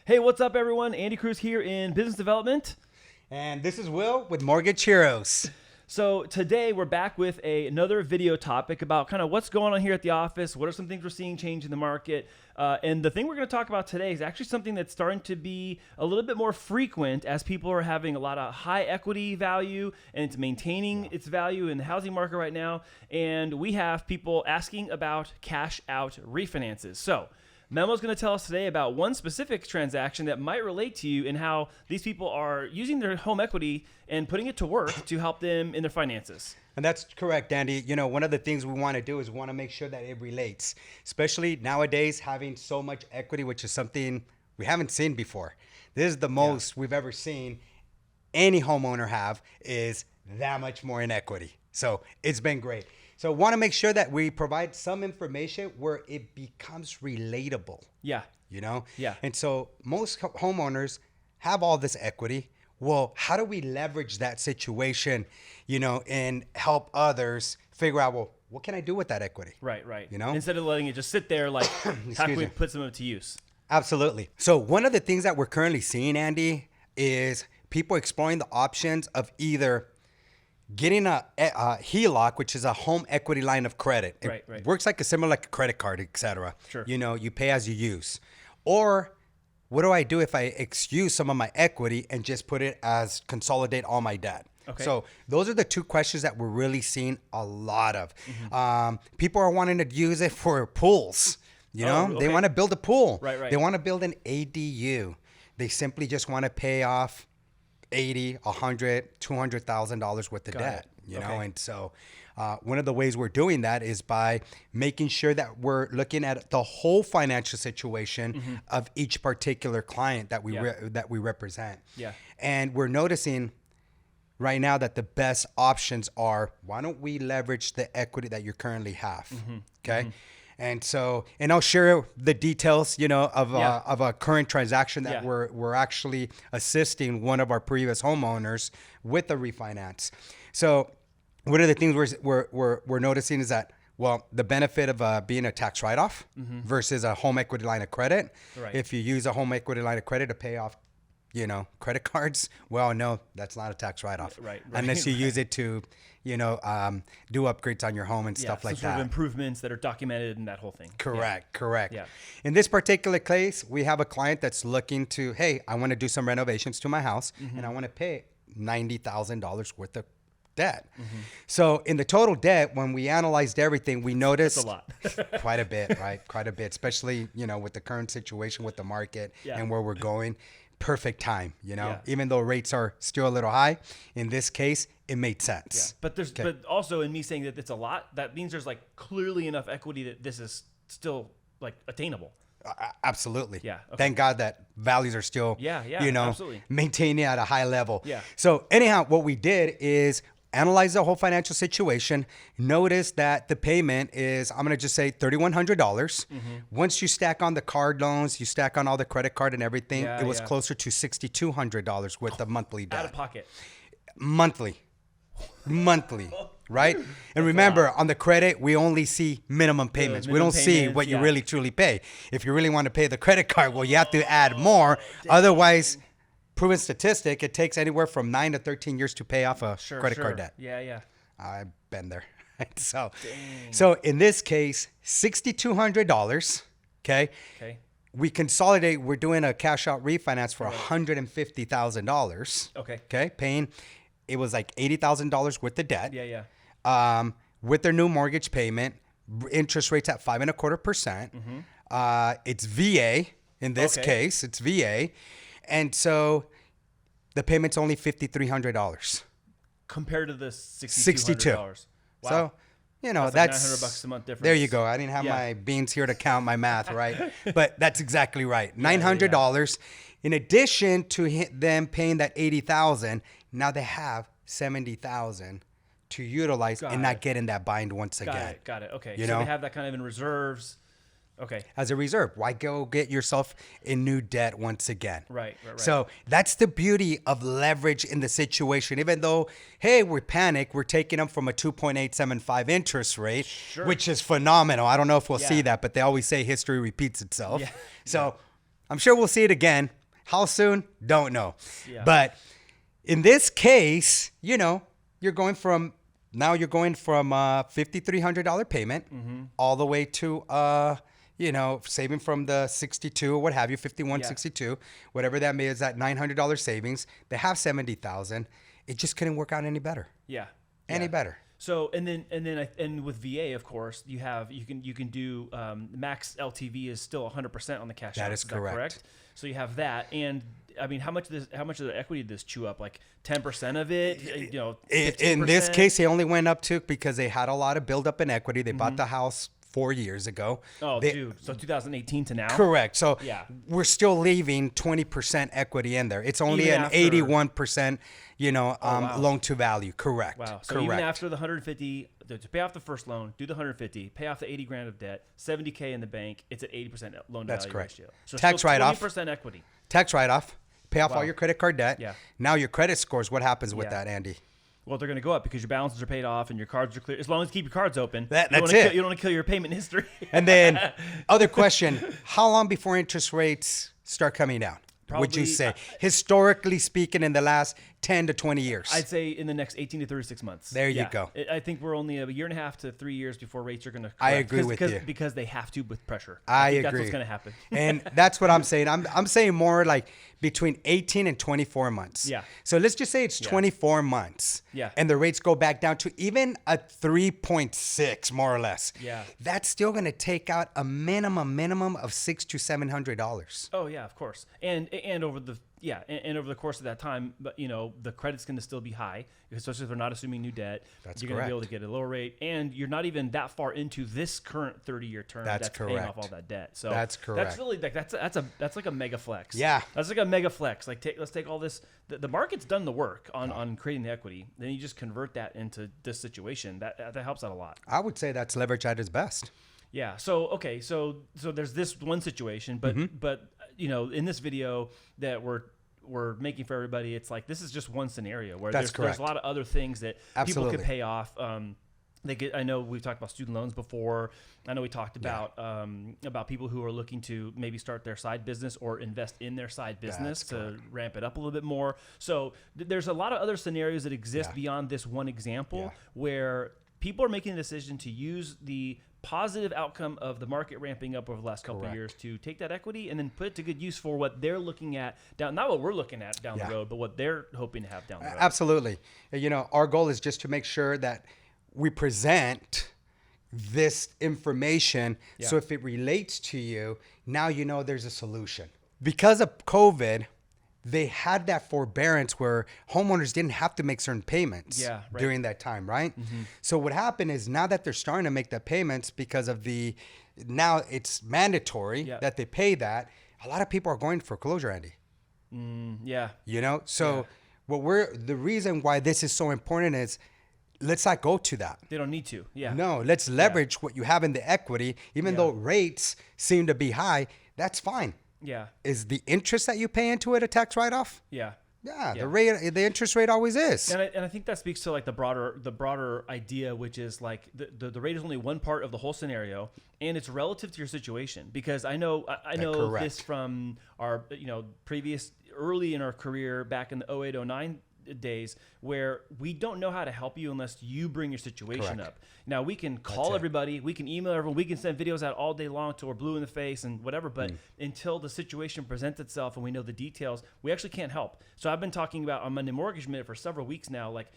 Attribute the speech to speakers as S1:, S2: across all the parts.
S1: Hey, what's up, everyone? Andy Cruz here in Business Development.
S2: And this is Will with Mortgage Heroes.
S1: So today we're back with another video topic about kind of what's going on here at the office. What are some things we're seeing change in the market? And the thing we're going to talk about today is actually something that's starting to be a little bit more frequent as people are having a lot of high equity value and it's maintaining its value in the housing market right now. And we have people asking about cash out refinances. So Memo's going to tell us today about one specific transaction that might relate to you and how these people are using their home equity and putting it to work to help them in their finances.
S2: And that's correct, Andy. You know, one of the things we want to do is we want to make sure that it relates, especially nowadays having so much equity, which is something we haven't seen before. This is the most we've ever seen any homeowner have is that much more in equity. So it's been great. So want to make sure that we provide some information where it becomes relatable.
S1: Yeah.
S2: You know?
S1: Yeah.
S2: And so most homeowners have all this equity. Well, how do we leverage that situation, you know, and help others figure out, well, what can I do with that equity?
S1: Right.
S2: You know?
S1: Instead of letting it just sit there, like, how can we put some of it to use?
S2: Absolutely. So one of the things that we're currently seeing, Andy, is people exploring the options of either getting a HELOC, which is a home equity line of credit. It
S1: Right.
S2: works like a credit card, etc.
S1: Sure.
S2: You know, you pay as you use. Or what do I do if I use some of my equity and just put it as consolidate all my debt?
S1: Okay.
S2: So those are the two questions that we're really seeing a lot of. People are wanting to use it for pools. You know, they want to build a pool.
S1: Right.
S2: They want to build an ADU. They simply just want to pay off $80,000, $100,000, $200,000 worth of debt, you know? And so one of the ways we're doing that is by making sure that we're looking at the whole financial situation of each particular client that we represent.
S1: Yeah.
S2: And we're noticing right now that the best options are, why don't we leverage the equity that you currently have? Okay. And so, and I'll share the details, you know, of a current transaction that we're actually assisting one of our previous homeowners with a refinance. So, one of the things we're noticing is that, well, the benefit of being a tax write-off versus a home equity line of credit.
S1: Right.
S2: If you use a home equity line of credit to pay off, you know, credit cards, well, no, that's not a tax write-off.
S1: Right.
S2: Unless you use it to, you know, do upgrades on your home and stuff like
S1: some sort
S2: that.
S1: of improvements that are documented in that whole thing.
S2: Correct.
S1: Yeah.
S2: In this particular case, we have a client that's looking to, hey, I want to do some renovations to my house and I want to pay $90,000 worth of debt. So in the total debt, when we analyzed everything, we noticed
S1: That's a lot.
S2: quite a bit, right? Quite a bit, especially, you know, with the current situation with the market and where we're going. Perfect time, you know, even though rates are still a little high, in this case, it made sense.
S1: But but also in me saying that it's a lot, that means there's like clearly enough equity that this is still like attainable.
S2: Absolutely.
S1: Yeah. Okay.
S2: Thank God that values are still, you know,
S1: absolutely.
S2: maintaining at a high level.
S1: Yeah.
S2: So anyhow, what we did is analyze the whole financial situation. Notice that the payment is, I'm going to just say $3,100. Once you stack on the card loans, you stack on all the credit card and everything, it was closer to $6,200 worth of monthly debt.
S1: Out of pocket.
S2: Monthly, right? And remember, on the credit, we only see minimum payments. We don't see what you really truly pay. If you really want to pay the credit card, well, you have to add more. Otherwise, proven statistic, it takes anywhere from 9 to 13 years to pay off a credit card debt.
S1: Yeah.
S2: I've been there. So in this case, $6,200. Okay. We consolidate. We're doing a cash out refinance for $150,000. Okay. Paying, it was like $80,000 worth of debt.
S1: Yeah.
S2: With their new mortgage payment, interest rates at 5.25%. It's VA in this case. It's VA. And so the payment's only $5,300
S1: compared to the $6,200. Wow.
S2: So, you know,
S1: that's like $900 a month difference.
S2: There you go. I didn't have my beans here to count my math, right? But that's exactly right. $900. In addition to them paying that $80,000, now they have $70,000 to utilize and not get in that bind once again.
S1: Got it. Okay.
S2: You
S1: so
S2: know?
S1: they have that kind of in reserves. Okay.
S2: As a reserve. Why go get yourself in new debt once again?
S1: Right.
S2: So that's the beauty of leverage in the situation. Even though, hey, we're panicked, we're taking them from a 2.875 interest rate, which is phenomenal. I don't know if we'll see that, but they always say history repeats itself. So I'm sure we'll see it again. How soon? Don't know.
S1: Yeah.
S2: But in this case, you know, you're going from $5,300 payment all the way to you know, saving from the 62 or what have you, 5162, whatever that is, that $900 savings. They have 70,000. It just couldn't work out any better.
S1: Yeah.
S2: Any better.
S1: So and with VA, of course, you can do max LTV is still 100% on the cash out.
S2: That is correct.
S1: So you have that, and I mean, how much of the equity did this chew up? Like 10% of it, you know. 15%?
S2: In this case, they only went up to because they had a lot of buildup in equity. They bought the house 4 years ago.
S1: Oh, dude. So 2018 to now.
S2: Correct. So
S1: yeah,
S2: we're still leaving 20% equity in there. It's only
S1: Even
S2: an
S1: after,
S2: 81%, you know,
S1: wow.
S2: loan to value. Correct.
S1: Wow. So
S2: correct.
S1: even after the 150 to pay off the first loan, do the 150, pay off the 80 grand of debt, 70K in the bank, it's at 80% loan to
S2: That's
S1: value
S2: correct.
S1: ratio. So
S2: Tax write-off.
S1: 20% equity.
S2: Tax write-off. Pay off
S1: Wow.
S2: all your credit card debt.
S1: Yeah.
S2: Now your credit scores. What happens with
S1: Yeah.
S2: that, Andy?
S1: Well, they're going to go up because your balances are paid off and your cards are clear. As long as you keep your cards open,
S2: That's
S1: you
S2: it.
S1: You don't want to kill your payment history.
S2: And then, other question: how long before interest rates start coming down? Would you
S1: Probably,
S2: say, historically speaking, in the last 10 to 20 years?
S1: I'd say in the next 18 to 36 months.
S2: There you go.
S1: I think we're only a year and a half to 3 years before rates are going to correct.
S2: I agree with you.
S1: Because they have to with pressure.
S2: I
S1: think
S2: agree.
S1: That's what's going to happen.
S2: And that's what I'm saying. I'm saying more like between 18 and 24 months.
S1: Yeah.
S2: So let's just say it's 24 months.
S1: Yeah.
S2: And the rates go back down to even a 3.6, more or less.
S1: Yeah.
S2: That's still going to take out a minimum of $600 to $700.
S1: Oh yeah, of course. And over the over the course of that time, but you know, the credit's going to still be high, especially if they're not assuming new debt.
S2: That's
S1: You're going to be able
S2: correct.
S1: to get a lower rate, and you're not even that far into this current 30-year term
S2: That's
S1: paying off
S2: correct.
S1: all that debt. So
S2: That's correct.
S1: That's really like that's like a mega flex.
S2: Yeah.
S1: That's like a mega flex. Like let's take all this. The market's done the work on creating the equity. Then you just convert that into this situation. That helps out a lot.
S2: I would say that's leverage at its best.
S1: Yeah. So okay. So there's this one situation, but you know, in this video that we're making for everybody, it's like this is just one scenario where
S2: That's
S1: there's
S2: correct.
S1: a lot of other things that people
S2: Absolutely.
S1: could pay off. I know we've talked about student loans before. I know we talked about people who are looking to maybe start their side business or invest in their side business
S2: That's
S1: to ramp it up a little bit more. So there's a lot of other scenarios that exist
S2: Yeah.
S1: beyond this one example
S2: Yeah.
S1: where people are making a decision to use the positive outcome of the market ramping up over the last couple of
S2: Correct.
S1: years to take that equity and then put it to good use for what they're looking at down, not what we're looking at down
S2: Yeah.
S1: the road, but what they're hoping to have down the road.
S2: Absolutely. You know, our goal is just to make sure that we present this information.
S1: Yeah.
S2: So if it relates to you, now you know there's a solution. Because of COVID, they had that forbearance where homeowners didn't have to make certain payments
S1: Yeah, right.
S2: during that time, right? So what happened is now that they're starting to make the payments because of now it's mandatory
S1: Yeah.
S2: that they pay that, a lot of people are going to foreclosure, Andy.
S1: Yeah.
S2: You know, so
S1: Yeah.
S2: the reason why this is so important is let's not go to that.
S1: They don't need to. Yeah.
S2: No, let's leverage what you have in the equity, even
S1: Yeah.
S2: though rates seem to be high. That's fine.
S1: Yeah.
S2: Is the interest that you pay into it a tax write-off?
S1: Yeah.
S2: Yeah,
S1: Yeah.
S2: the interest rate always is.
S1: And I think that speaks to like the broader idea, which is like the rate is only one part of the whole scenario, and it's relative to your situation. Because I know
S2: correct.
S1: this from our previous early in our career back in the 08, 09 days where we don't know how to help you unless you bring your situation
S2: Correct.
S1: up. Now we can call
S2: it.
S1: everybody, we can email everyone, we can send videos out all day long till we're blue in the face and whatever, but until the situation presents itself and we know the details, we actually can't help. So I've been talking about on Monday Mortgage Minute for several weeks now, like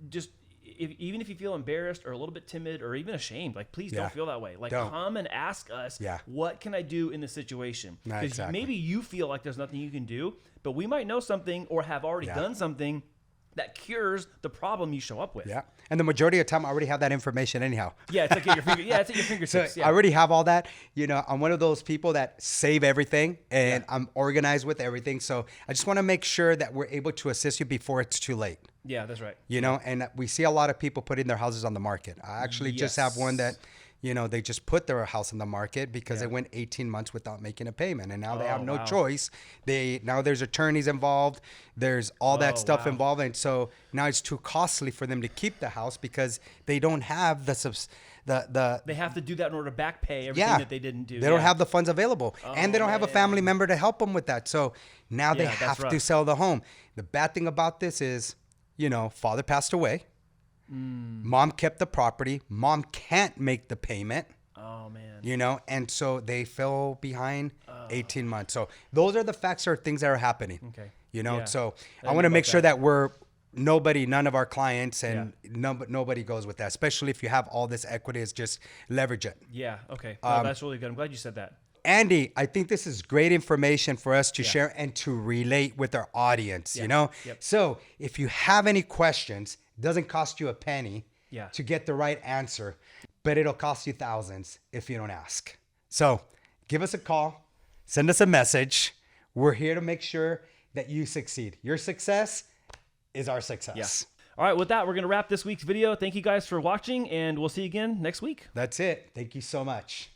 S1: just even if you feel embarrassed or a little bit timid or even ashamed, like please
S2: Yeah.
S1: don't feel that way. Like
S2: Don't.
S1: come and ask us,
S2: Yeah.
S1: what can I do in this situation?
S2: Nah,
S1: Because
S2: exactly.
S1: maybe you feel like there's nothing you can do, but we might know something or have already
S2: Yeah.
S1: done something that cures the problem you show up with.
S2: Yeah. And the majority of the time, I already have that information anyhow.
S1: Yeah, it's like at your it's at your
S2: So
S1: fingertips. Yeah.
S2: I already have all that. You know, I'm one of those people that save everything and I'm organized with everything. So I just want to make sure that we're able to assist you before it's too late.
S1: Yeah, that's right.
S2: You know, and we see a lot of people putting their houses on the market. I actually just have one that, you know, they just put their house on the market because they went 18 months without making a payment. And now they have no
S1: wow.
S2: choice. Now there's attorneys involved. There's all that stuff
S1: wow.
S2: involved. And so now it's too costly for them to keep the house because they don't have
S1: They have to do that in order to back pay everything that they didn't do.
S2: They don't have the funds available, and they don't have a family member to help them with that. So now they have to sell the home. The bad thing about this is, you know, father passed away. Mom kept the property. Mom can't make the payment.
S1: Oh, man.
S2: You know, and so they fell behind 18 months. So those are the facts or things that are happening.
S1: Okay.
S2: You know,
S1: Yeah.
S2: so I want to make sure that none of our clients and nobody goes with that, especially if you have all this equity, is just leverage it.
S1: Yeah. Okay. No, that's really good. I'm glad you said that.
S2: Andy, I think this is great information for us to share and to relate with our audience, you know?
S1: Yep.
S2: So if you have any questions, it doesn't cost you a penny to get the right answer, but it'll cost you thousands if you don't ask. So give us a call, send us a message. We're here to make sure that you succeed. Your success is our success.
S1: Yeah. All right. With that, we're going to wrap this week's video. Thank you guys for watching, and we'll see you again next week.
S2: That's it. Thank you so much.